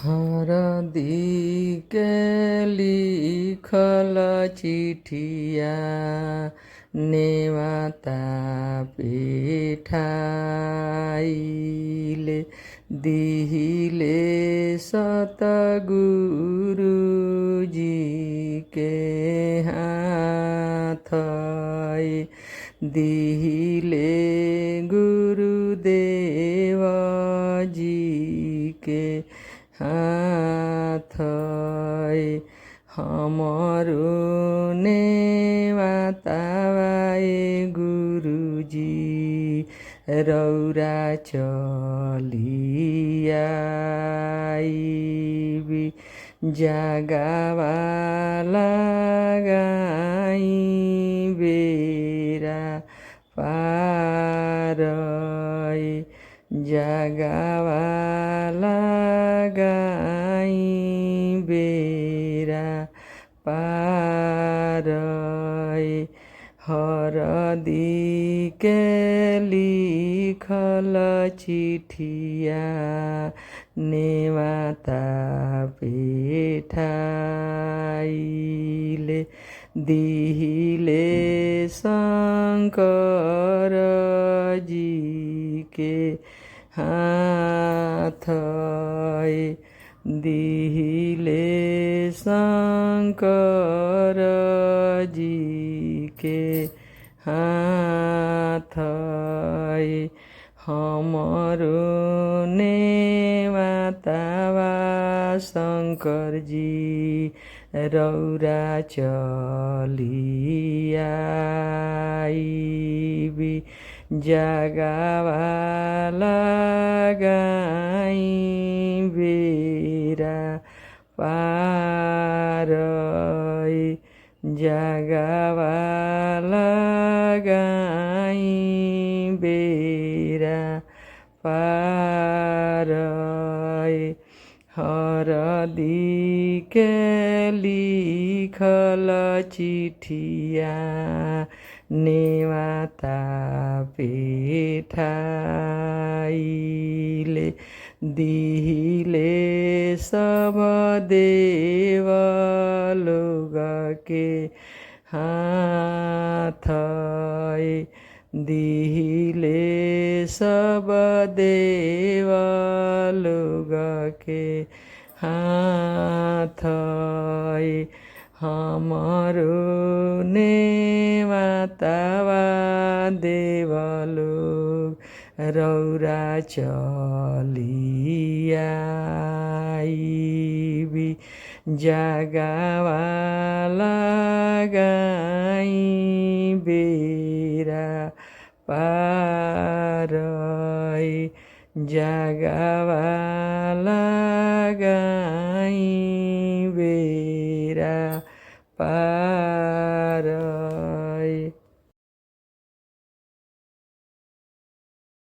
हरदी के लिखल चिठिया नेवाता पेठाइले दिहिले सतगुरुजी के हाथ दिहिले गुरुदेव जी के हाथ हमरो नेवातावाए गुरुजी रौरा चलियाइबी जगावा लगाई बेरा पार जगावा लगाई बेरा पार हरदी के लिखल चिठिया नेवाता पेठाइले दिहिले शंकर जी के हाथ दिहिले शंकर जी के हाथ हमरो नेवातावा शंकर जी रौरा चलियाइबी जगावा लगाई बेरा पार जगावा लगाई बेरा पार हरदी के लिखल चिठिया नेवाता पेठाइले दिहिले सब देव लोग के हाथ दिहिले सब देव लोग के हाथ हमरो नेवातावा देवलोग रौरा चलियाइबी जगावा लगाई बेरा पार जगावा लगाई बेरा पार